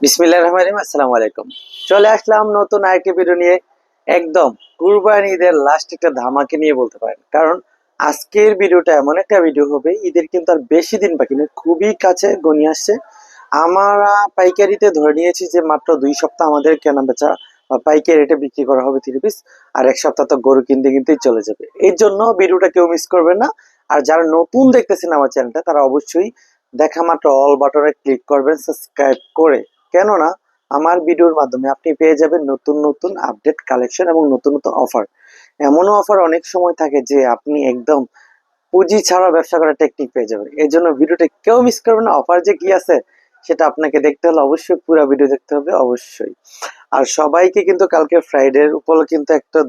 বিসমিল্লাহির রহমানির রহিম। আসসালামু আলাইকুম। চলে আসলাম নতুন আরেকটি ভিডিও নিয়ে। একদম কুরবানি ঈদের লাস্ট একটা ধামাকে নিয়ে বলতে পারেন, কারণ আজকের ভিডিওটা এমন একটা ভিডিও হবে, ঈদের কিন্তু আর বেশি দিন বাকি নেই, খুবই কাছে ঘনিয়ে আসছে। আমরা পাইকারিতে ধরে নিয়েছি যে মাত্র 2 সপ্তাহ আমাদের কেনা বেচা বা পাইকারি রেটে বিক্রি করা হবে 3 পিস, আর 1 সপ্তাহ তো গরু কিনতে কিনতেই চলে যাবে। এর জন্য ভিডিওটা কেউ মিস করবেন না। আর যারা নতুন দেখতেছেন আমার চ্যানেলটা, তারা অবশ্যই দেখা মাত্র অল বাটনে ক্লিক করবেন সাবস্ক্রাইব করে। কেননা আমার ভিডিওর মাধ্যমে আপনি পেয়ে যাবেন নতুন নতুন আপডেট কালেকশন এবং নতুন নতুন অফার। এমনও অফার অনেক সময় থাকে যে আপনি একদম পুঁজি ছাড়া ব্যবসা করার টেকনিক পেয়ে যাবেন। এই জন্য ভিডিওটা কেউ মিস করবে না। অফার যে কি আছে সেটা আপনাকে দেখতে হলে অবশ্যই পুরো ভিডিও দেখতে হবে অবশ্যই। আর সবাইকে কিন্তু কালকে ফ্রাইডের উপর কিন্তু একটা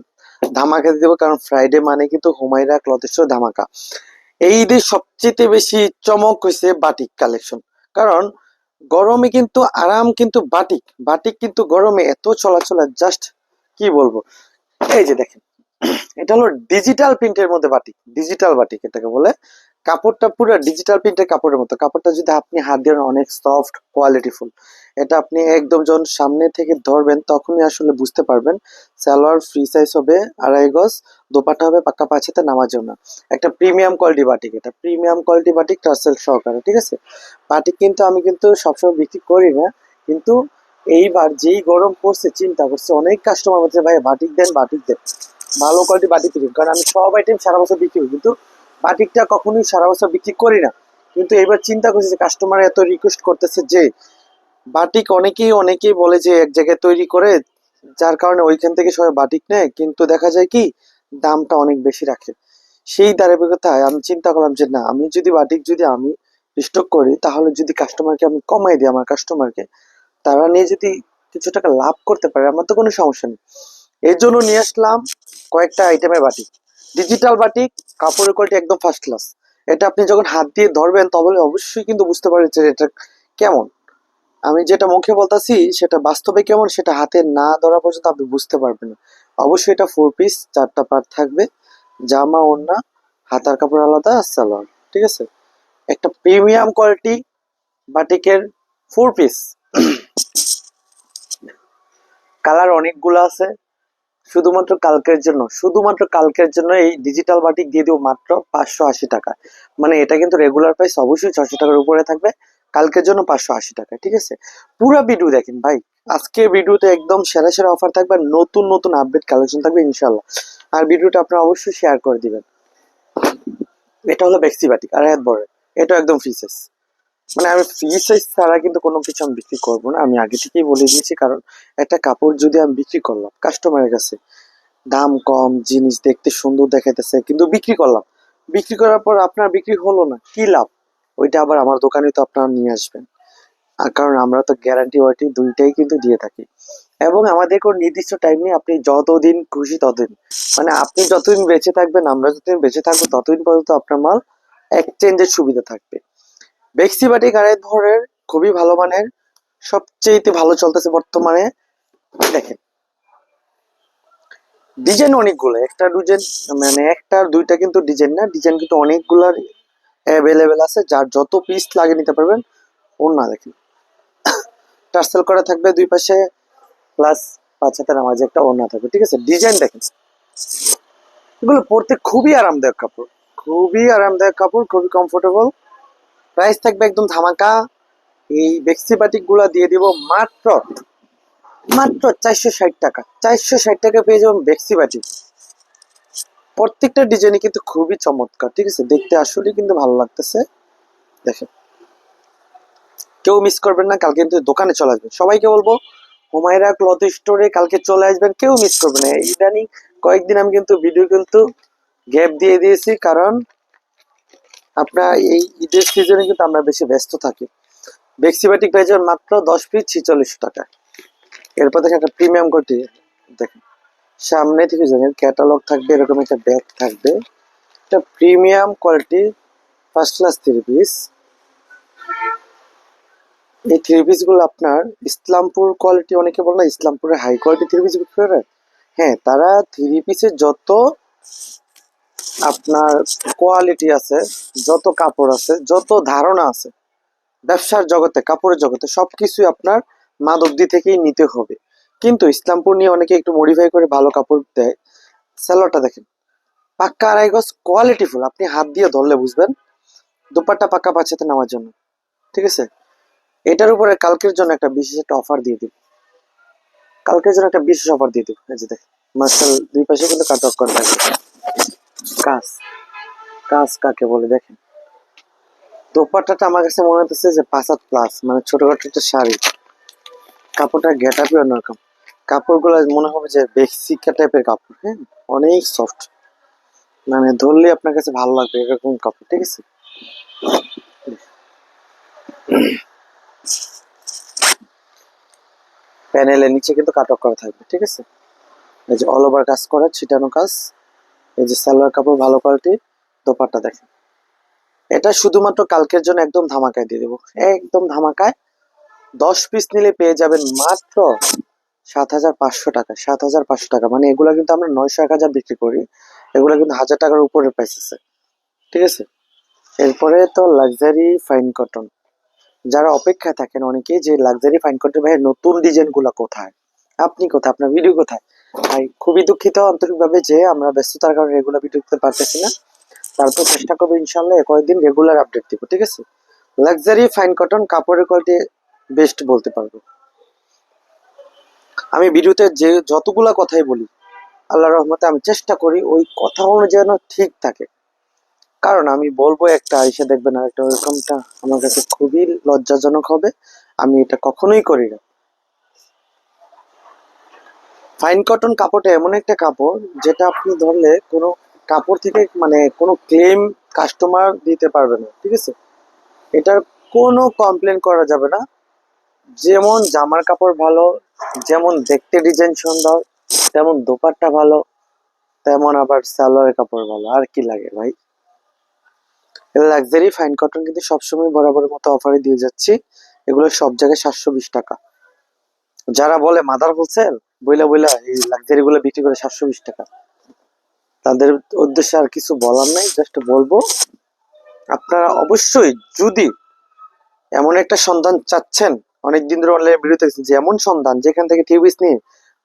ধামাকা দিয়ে দেবো, কারণ ফ্রাইডে মানে কিন্তু হুমায়রা ক্লথ স্টোর ধামাকা। এই ঈদের সবচেয়ে বেশি চমক হয়েছে বাটিক কালেকশন। কারণ গরমে কিন্তু আরাম, কিন্তু বাটিক বাটিক কিন্তু গরমে এত চলাচল, জাস্ট কি বলবো। এই যে দেখেন, এটা হলো ডিজিটাল প্রিন্টের মধ্যে বাটিক, ডিজিটাল বাটিক এটাকে বলে। কাপড়টা পুরো ডিজিটাল প্রিন্টের কাপড়ের মতো। কাপড়টা যদি আপনি হাত দিয়ে অনেক সফট কোয়ালিটিফুল। এটা আপনি একদম যখন সামনে থেকে ধরবেন তখনই আসলে বুঝতে পারবেন। সালোয়ার ফ্রি সাইজ হবে 2.5 গজ, দোপাট্টা হবে পাক্কা 5 হাতে, নামার জন্য একটা প্রিমিয়াম কোয়ালিটি বাটিক। এটা প্রিমিয়াম কোয়ালিটি বাটিক টার্সেল সহকারে, ঠিক আছে। বাটিক কিন্তু আমি কিন্তু সবসময় বিক্রি করি না, কিন্তু এইবার যেই গরম পড়ছে চিন্তা করছে অনেক কাস্টমার বলছে ভাই বাটিক দেন বাটিক দেন, ভালো কোয়ালিটি বাটিক বিক্রি। কারণ আমি সব আইটেম সারা বছর বিক্রি করি, কিন্তু বাটিকটা কখনোই সারা বছর বিক্রি করি না। কিন্তু এবার চিন্তা করছি যে কাস্টমার এত রিকোয়েস্ট করতেছে যে বাটিক অনেকেই অনেকেই বলে যে এক জায়গায় তৈরি করে, যার কারণে ওইখান থেকে সবাই বাটিক নেয়, কিন্তু দেখা যায় কি দামটা অনেক বেশি রাখে। সেই ধারাবাহিকতায় আমি চিন্তা করলাম যে না, আমি যদি বাটিক যদি আমি স্টক করি, তাহলে যদি কাস্টমারকে আমি কমাই দিই, আমার কাস্টমারকে তারা নিয়ে যদি কিছু টাকা লাভ করতে পারে, আমার তো কোনো সমস্যা নেই। এর জন্য নিয়ে আসলাম কয়েকটা আইটেমের বাটিক। ডিজিটাল বাটিক, কাপড়ের কোয়ালিটি একদম ফার্স্ট ক্লাস। এটা আপনি যখন হাত দিয়ে ধরবেন তাহলে অবশ্যই কিন্তু বুঝতে পারবেন যে এটা কেমন। আমি যেটা মুখে বলতাছি সেটা বাস্তবে কেমন সেটা হাতে না ধরা পর্যন্ত আপনি বুঝতে পারবেন না। অবশ্যই এটা 4 পিস, 4টা পার্ট থাকবে, জামা ওড়না, হাতার কাপড় আলাদা, সালোয়ার, ঠিক আছে। একটা প্রিমিয়াম কোয়ালিটি বাটিকের 4 পিস। কালার অনেকগুলো আছে। শুধুমাত্র কালকের জন্য এই ডিজিটাল বাটিক দিয়ে দিব মাত্র 580 টাকা। মানে এটা কিন্তু রেগুলার প্রাইস অবশ্যই 600 টাকার উপরে থাকবে, কালকের জন্য 580 টাকা, ঠিক আছে। পুরো ভিডিও দেখেন ভাই। আজকে ভিডিওতে একদম সেরা সেরা অফার থাকবে, নতুন নতুন আপডেট কালেকশন থাকবে ইনশাল্লাহ। আর ভিডিওটা আপনারা অবশ্যই শেয়ার করে দিবেন। এটা হলো বেক্সি বাটিক, আর হাত বড়। এটা একদম ফ্রি সাইজ। মানে আমি ফ্রি সাইজ ছাড়া কিন্তু কোনো কিছু আমি বিক্রি করবো না, আমি আগে থেকেই বলে দিয়েছি। কারণ একটা কাপড় যদি আমি বিক্রি করলাম কাস্টমারের কাছে, দাম কম, জিনিস দেখতে সুন্দর দেখাইতেছে, কিন্তু বিক্রি করলাম, বিক্রি করার পর আপনার বিক্রি হলো না, কি লাভ? ওইটা আবার আমার দোকানে তো আপনারা নিয়ে আসবেন। আর কারণ আমরা তো গ্যারান্টি ওয়ারেন্টি দুইটাই কিন্তু দিয়ে থাকি, এবং আমাদের কোনো নির্দিষ্ট টাইম নেই। আপনি যতদিন খুশি ততদিন, মানে আপনি যতদিন বেঁচে থাকবেন, আমরা যতদিন বেঁচে থাকবো ততদিন পর্যন্ত আপনার মাল এক্সচেঞ্জের সুবিধা থাকবে। বেক্সি বাটিক আড়াই ধরের খুবই ভালো মানের, সবচেয়ে ভালো চলতেছে বর্তমানে। দেখেন ডিজাইন অনেকগুলো, একটা ডিজাইন মানে একটা দুইটা কিন্তু ডিজাইন না, ডিজাইন কিন্তু অনেকগুলার অ্যাভেলেবেল আছে, যার যত পিস লাগে নিতে পারবেন। ওড়না দেখেন টার্সেল করা থাকবে দুই পাশে, প্লাস 5 হাতের নামাজে একটা ওড়না থাকবে, ঠিক আছে। ডিজাইন দেখেন, এগুলো পরতে খুবই আরামদায়ক কাপড়, খুবই আরামদায়ক কাপড়, খুবই কমফোর্টেবল। প্রাইস থাকবে একদম ধামাকা। এই বেক্সি বাটিক গুলা দিয়ে দিব মাত্র মাত্র 460 টাকা। 460 টাকা পেয়ে যাবেন বেক্সি বাটিক। প্রত্যেকটা ডিজাইনই কিন্তু খুবই চমৎকার, ঠিক আছে, দেখতে আসলে কিন্তু ভালো লাগতেছে। দেখেন কেউ মিস করবেন না, কালকে কিন্তু দোকানে চলে আসবেন। সবাইকে বলবো হুমায়রা ক্লথ স্টোরে কালকে চলে আসবেন, কেউ মিস করবেন না। ইদানিং কয়েকদিন আমি কিন্তু ভিডিও কিন্তু গ্যাপ দিয়ে দিয়েছি, কারণ আপনার এই ঈদের সিজনে কিন্তু আমরা বেশি ব্যস্ত থাকি। বেক্সিবাটিক পেয়ে যাবেন মাত্র 10 পিস 46 টাকা। এরপর দেখেন একটা প্রিমিয়াম কোয়ালিটি, দেখেন সামনে থেকে দেখেন ক্যাটালগ থাকবে, এরকম একটা ব্যাগ থাকবে, একটা premium quality first class 3 piece. এই 3 পিস গুলো আপনার ইসলামপুর কোয়ালিটি, অনেকে বলে না ইসলামপুরের হাই কোয়ালিটি 3 পিস বিক্রি করে। হ্যাঁ, তারা 3 পিসের যত আপনার কোয়ালিটি আছে, যত কাপড় আছে, যত ধারণা আছে ব্যবসার জগতে, কাপড়ের জগতে, সবকিছুই আপনার মাধবদী থেকেই নিতে হবে। কিন্তু ইসলামপুর নিয়ে অনেকে একটু মডিফাই করে ভালো কাপড় দেয়। সালোয়ারটা দেখেন, পাক্কা আড়াই গজ, কোয়ালিটিফুল, আপনি হাত দিয়ে ধরলে বুঝবেন। দোপাট্টা পাক্কা পাচ্ছেতে নেওয়ার জন্য, ঠিক আছে। এটার উপরে কালকের জন্য একটা বিশেষ একটা অফার দিয়ে দিব, কালকের জন্য একটা বিশেষ অফার দিয়ে দিব। এই যে দেখেন, মার্শাল দুই পাশে কিন্তু কাট অফ করা থাকবে। কাজ, কাজ কাকে বলে দেখেন। দোপাট্টাটা আমার কাছে মনে হচ্ছে যে 5 হাত প্লাস, মানে ছোটখাটো একটা শাড়ি। কাপড়টা গেট আপই অন্যরকম। কাপড়গুলো মনে হবে যে বেক্সিকা টাইপের কাপড়, হ্যাঁ, অনেক সফট, মানে ধরলে আপনার কাছে ভালো লাগবে এরকম কাপড়, ঠিক আছে। প্যানেলের নিচে কিন্তু কাট অফ করা থাকবে, ঠিক আছে। এই যে অল ওভার কাজ করা, ছিটানো কাজ। এই যে সালোয়ার কাপড় ভালো কোয়ালিটি। দোপাট্টা দেখেন, এটা শুধুমাত্র কালকের জন্য একদম ধামাকায় দিয়ে দেবো, একদম ধামাকায়। 10 পিস নিলে পেয়ে যাবেন মাত্র 7,500 টাকা। 7,500 টাকা, মানে এগুলা কিন্তু আমরা 900-1,000 বিক্রি করি, এগুলা কিন্তু 1,000 টাকার উপরে প্রাইস আছে, ঠিক আছে। এরপরে তো লাক্সারি ফাইন কটন, যারা অপেক্ষায় থাকেন অনেকেই যে লাক্সারি ফাইন কটন ভাই নতুন ডিজাইন গুলা কোথায়, আপনি কোথায়, আপনার ভিডিও কোথায়। ভাই খুবই দুঃখিত আন্তরিকভাবে যে আমরা ব্যস্ততার কারণে রেগুলার ভিডিও দিতে পারতেছি না। তারপর চেষ্টা করবো ইনশাল্লাহ কয়েকদিন রেগুলার আপডেট দিব, ঠিক আছে। লাক্সারি ফাইন কটন কাপড়ের কোয়ালিটি বেস্ট বলতে পারবো। আমি ভিডিওতে যে যতগুলা কথাই বলি, আল্লাহ রহমতে আমি চেষ্টা করি ওই কথা অনুযায়ী যেন ঠিক থাকে। কারণ আমি বলবো একটা, এসে দেখবেন আর একটা, ওরকমটা আমার কাছে খুবই লজ্জাজনক হবে। আমি এটা কখনোই করি না। ফাইন কটন কাপড়টা এমন একটা কাপড় যেটা আপনি ধরলে কোনো কাপড় থেকে মানে কোনো ক্লেম কাস্টমার দিতে পারবে না, ঠিক আছে। এটার কোনো কমপ্লেন করা যাবে না। যেমন জামার কাপড় ভালো, যেমন দেখতে ডিজাইন সুন্দর, তেমন দোপাট্টা ভালো, তেমন আবার সালোয়ারের কাপড় ভালো, আর কি লাগে ভাই। লাক্সারি ফাইন কটন কিন্তু সবসময় বরাবরের মতো অফারে দিয়ে যাচ্ছি। এগুলো সব জায়গায় 720 টাকা। যারা বলে মাদার হোলসেল বইলা বইলা এই লাক্সারি গুলো বিক্রি করে 720 টাকা, তাদের উদ্দেশ্যে আর কিছু বলার নাই, জাস্ট বলবো আপনারা অবশ্যই যদি এমন একটা সন্ধান চাচ্ছেন, অনেকদিন ধরে অনলাইনে ভিডিও দেখছেন যে এমন সন্ধান যেখান থেকে টিভিস নিয়ে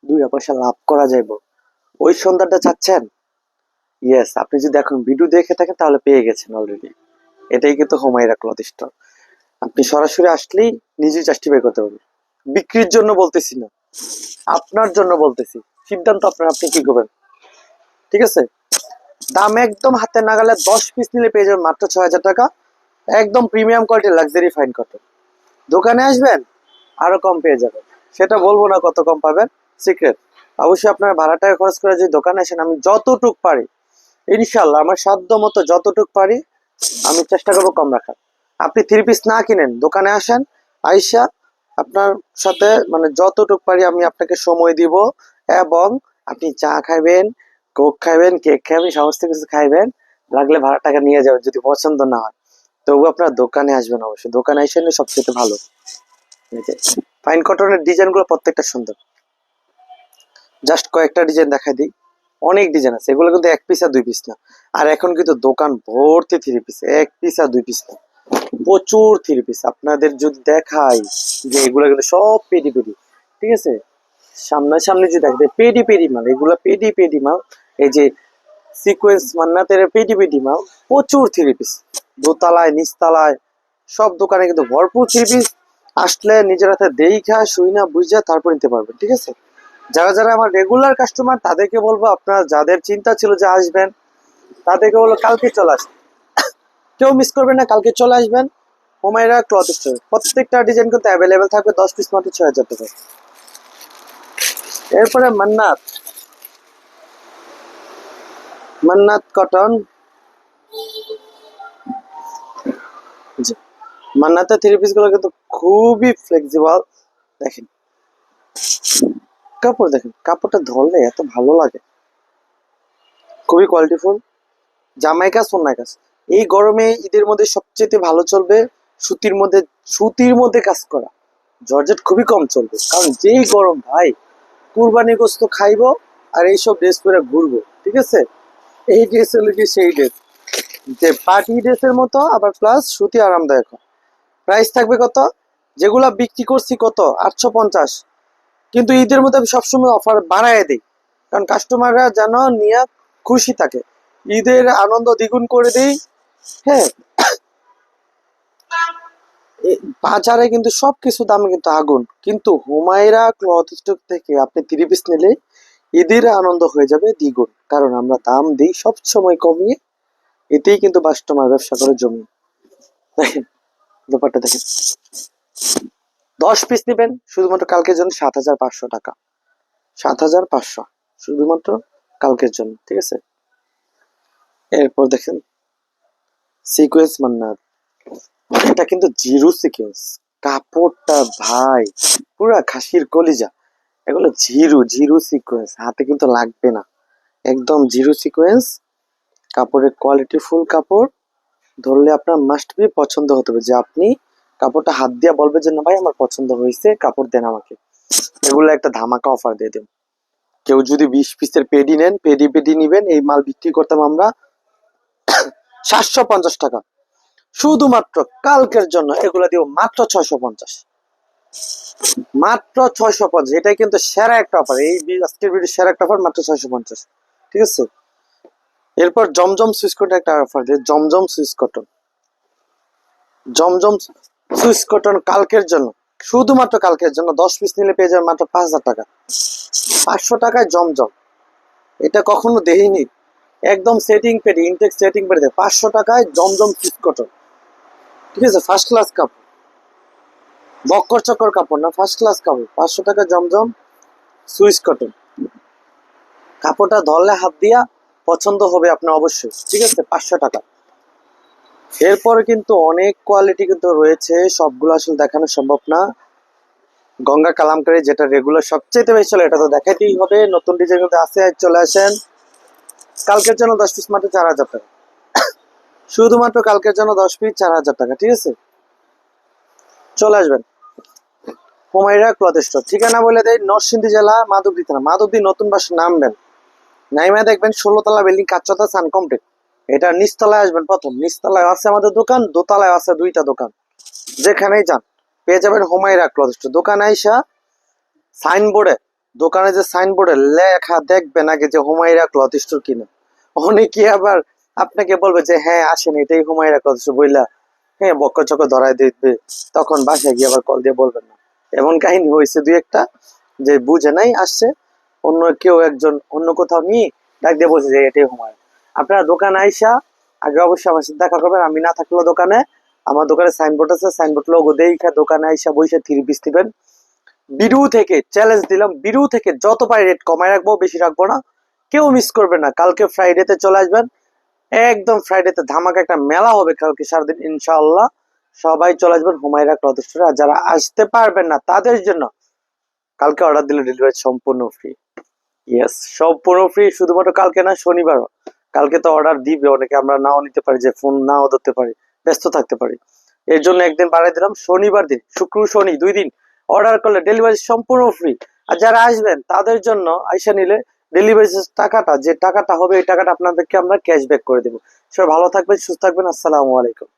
2 পয়সা লাভ করা যাইব, ওই সন্ধানটা চাচ্ছেন, ইয়েস, আপনি যদি এখন ভিডিও দেখে থাকেন তাহলে পেয়ে গেছেন অলরেডি। এটাই কিন্তু হুমায়রা ক্লথ স্টোর। আপনি সরাসরি আসলেই নিজেই জাস্টিফাই করতে পারবেন। বিক্রির জন্য বলতেছি না, আপনার জন্য বলতেছি। সিদ্ধান্ত আপনার, আপনি কি করবেন, ঠিক আছে। দাম একদম হাতে নাগালে, 10 পিস নিলে পেয়ে যাবেন মাত্র 6,000 টাকা। একদম প্রিমিয়াম কোয়ালিটির লাক্সারি ফাইন কটন। দোকানে আসবেন আরো কম পেয়ে যাবেন, সেটা বলবো না কত কম পাবেন, সিক্রেট। অবশ্যই আপনার ভাড়া টাকা খরচ করে যদি দোকানে আসেন, আমি যতটুক পারি ইনশাল্লাহ আমার সাধ্য মতো যতটুক পারি আমি চেষ্টা করবো কম রাখার। আপনি 3 পিস না কিনেন, দোকানে আসেন, আইসা আপনার সাথে মানে যতটুক পারি আমি আপনাকে সময় দিব। এবং আপনি চা খাইবেন, কোক খাইবেন, কেক খাইবেন, সমস্ত কিছু খাইবেন, লাগলে ভাড়া টাকা নিয়ে যাবেন যদি পছন্দ না হয়। তবু আপনার দোকানে আসবেন, অবশ্যই দোকানে এসে নিলে সবচেয়ে ভালো। ফাইন কটনের ডিজাইন গুলো প্রত্যেকটা সুন্দর। জাস্ট কয়েকটা ডিজাইন দেখাই দিই, অনেক ডিজাইন আছে। এগুলো কিন্তু 1 পিস আর 2 পিস না। আর এখন কিন্তু দোকান ভর্তি 3 পিস, 1 পিস আর 2 পিস না, প্রচুর 3 পিস। আপনাদের যদি দেখাই যে এগুলো কিন্তু সব পেডি পেডি, ঠিক আছে। সামনাসামনি যদি দেখবে পেডি পেডি মাল, এগুলো পেডি পেডি মাল। এই যে সিকোয়েন্স মান্নাতের পেডি পেডি মাল, প্রচুর 3 পিস। দোতলায় নিচতলায় সব দোকানে কিন্তু ভরপুর 3 পিস। আসলে নিজের হাতে দেইখা শুই না বুঝা তারপর নিতে পারবেন, ঠিক আছে। যারা যারা আমার রেগুলার কাস্টমার তাদেরকে বলবো, আপনারা যাদের চিন্তা ছিল যে আসবেন তাদেরকে বলবো কালকে চলে আসবেন, কেউ মিস করবেন না, কালকে চলে আসবেন। হুমায়রা ক্লথ স্টোর প্রত্যেকটা ডিজাইন কিন্তু অ্যাভেলেবেল থাকবে, 10 পিস মাত্র 6,000 টাকা। এরপরে মান্নাত, মান্নাত কটন, মান্নাতের 3 পিস গুলো কিন্তু খুবই ফ্লেক্সিবল। দেখেন কাপড়, দেখেন কাপড়টা ধরলে এত ভালো লাগে, খুবই কোয়ালিটিফুল। জামাই কাজ, অন্যায় কাজ। এই গরমে ঈদের মধ্যে সবচেয়ে ভালো চলবে সুতির মধ্যে, সুতির মধ্যে কাজ করা। জর্জেট খুবই কম চলবে, কারণ যেই গরম ভাই, কুরবানি গোস্ত খাইবো আর এইসব ড্রেস পরে ঘুরবো, ঠিক আছে। এই ড্রেস হলো কি সেই ড্রেস যে পার্টি ড্রেসের মতো, আবার প্লাস সুতি আরামদায়ক। প্রাইস থাকবে কত, যেগুলা বিক্রি করছি কত 850, কিন্তু ঈদের মধ্যে আমি সবসময় অফার বাড়ায় দিই, কারণ কাস্টমাররা যেন নিয়ে খুশি থাকে, ঈদের আনন্দ দ্বিগুণ করে দিই। হ্যাঁ, বাজারে কিন্তু সবকিছু দামে কিন্তু আগুন, কিন্তু হুমায়রা ক্লথ স্টোর থেকে আপনি 3 পিস নিলে ঈদের আনন্দ হয়ে যাবে দ্বিগুণ, কারণ আমরা দাম দিই সব সময় কমিয়ে। এতেই কিন্তু কাস্টমার ব্যবসা করে জমি। দেখেন ব্যাপারটা দেখেন, 10 পিস নেবেন শুধুমাত্র কালকের জন্য 7,500 টাকা, 7,500 শুধুমাত্র কালকের জন্য, ঠিক আছে। এরপর দেখেন সিকোয়েন্স মান্নার, এটা কিন্তু জিরো সিকোয়েন্স, কাপড়টা ভাই পুরা খাসির কলিজা। এগুলো জিরো জিরো সিকোয়েন্স, হাতে কিন্তু লাগবে না, একদম জিরো সিকোয়েন্স। কাপড়ের কোয়ালিটি ফুল কাপড়, ধরলে আপনার মাস্ট বি পছন্দ হতে হবে, যে আপনি কাপড়টা হাত দিয়ে বলবে যে না ভাই আমার পছন্দ হয়েছে, কাপড় দেন আমাকে। এগুলো একটা ধামাকা অফার দিয়ে দেব। কেউ যদি 20 পিসের পেডি নেন, পেডি পেডি নিবেন, এই মাল বিক্রি করতাম আমরা 750 টাকা, শুধুমাত্র কালকের জন্য এগুলো দিব মাত্র 650, মাত্র 650। এটাই কিন্তু সেরা একটা অফার, এই আজকের ভিডিও সেরা একটা অফার, মাত্র 650, ঠিক আছে। এরপর জমজম সুইচ কটন একটা অফার দিয়ে, জমজম সুইচ কটন, জমজম সুইচ কটন কালকের জন্য, শুধুমাত্র কালকের জন্য 10 পিস নিলে পেয়ে যাবে মাত্র 5,000 টাকা, 500 টাকায় জমজম। এটা কখনো দেখিনি, একদম সেটিং পেডি, ইনটেক সেটিং পেডি 500 টাকায় জমজম সুইচ কটন, ঠিক আছে। ফার্স্ট ক্লাস কাপড়, বক্কর চক্কর কাপড় না, ফার্স্ট ক্লাস কাপড়। 500 টাকা জমজম সুইচ কটন, কাপড়টা ধরলে হাত দিয়া পছন্দ হবে আপনার অবশ্যই, ঠিক আছে। 500 টাকা। এরপরে কিন্তু অনেক কোয়ালিটি কিন্তু রয়েছে, সবগুলো আসলে দেখানো সম্ভব না। গঙ্গা কালামকারী যেটা রেগুলার সবচেয়ে বেশি চলে, এটা তো দেখাইতেই হবে, নতুন ডিজাইন কিন্তু আছে, চলে আসেন। কালকের জন্য 10 পিস মাত্র 4,000 টাকা, শুধুমাত্র কালকের জন্য 10 পিস 4,000 টাকা, ঠিক আছে। চলে আসবেন হুমায়রা ক্লথ স্টোর, ঠিকানা বলে দেয় নরসিংদী জেলা মাধবদী থানা, মাধবদী নতুন বাসা নামবেন, নাইমা দেখবেন 16 তলা বিল্ডিং, কাঁচচা সান কমপ্লিট। এটা নিচতলায় আসবেন, প্রথম নিচতলায় আছে আমাদের দোকান, দোতলায় আছে 2টা দোকান, যেখানেই যান পেয়ে যাবেন হুমায়রা ক্লথ স্টোর। দোকানে আইসা সাইনবোর্ডে, দোকানে যে সাইনবোর্ডে লেখা দেখবেন আগে যে হুমায়রা ক্লথ স্টোর কিনে, অনেকে আবার আপনাকে বলবে যে হ্যাঁ আসেন এটাই হুমায়রা ক্লথ স্টোর বললা, হ্যাঁ বক্কর চক্কর ধরাই দিবে, তখন বাসায় গিয়ে আবার কল দিয়ে বলবেন না। এমন কাহিনী হয়েছে দুই একটা, যে বুঝে নাই আসছে, অন্য কেউ একজন অন্য কোথাও নিয়ে ডাক দিয়ে বলছে যে এটাই হুমায়রা। আপনারা দোকানে আইসা আগে অবশ্যই আমার সাথে দেখা করবেন, আমি না থাকলেও দোকানে, আমার দোকানে সাইনবোর্ড আছে, সাইনবোর্ড লোগো দেখে দোকানে আইসা বসে 3 পিস দিবেন। বিরু থেকে চ্যালেঞ্জ দিলাম, বিরু থেকে যত পারি রেট কমায় রাখবো, বেশি রাখবো না, কেউ মিস করবে না। কালকে ফ্রাইডেতে চলে আসবেন, একদম ফ্রাইডেতে ধামাকা একটা মেলা হবে কালকে সারাদিন ইনশাআল্লাহ। সবাই চলে আসবেন হুমায়রা ক্লথ স্টোরে, আর যারা আসতে পারবেন না তাদের জন্য কালকে অর্ডার দিলে ডেলিভারি সম্পূর্ণ ফ্রি। ইয়েস, সম্পূর্ণ ফ্রি, শুধুমাত্র কালকে না, শনিবারও। কালকে তো অর্ডার দিবে অনেকে, আমরা নাও নিতে পারি, যে ফোন নাও ধরতে পারি, ব্যস্ত থাকতে পারি, এর জন্য একদিন বাড়াই দিলাম, শনিবার দিন, শুক্র শনি 2 দিন অর্ডার করলে ডেলিভারি সম্পূর্ণ ফ্রি। আর যারা আসবেন তাদের জন্য আইসা নিলে ডেলিভারি টাকাটা, যে টাকাটা হবে এই টাকাটা আপনাদেরকে আমরা ক্যাশব্যাক করে দেবো। সবাই ভালো থাকবেন, সুস্থ থাকবেন, আসসালামু আলাইকুম।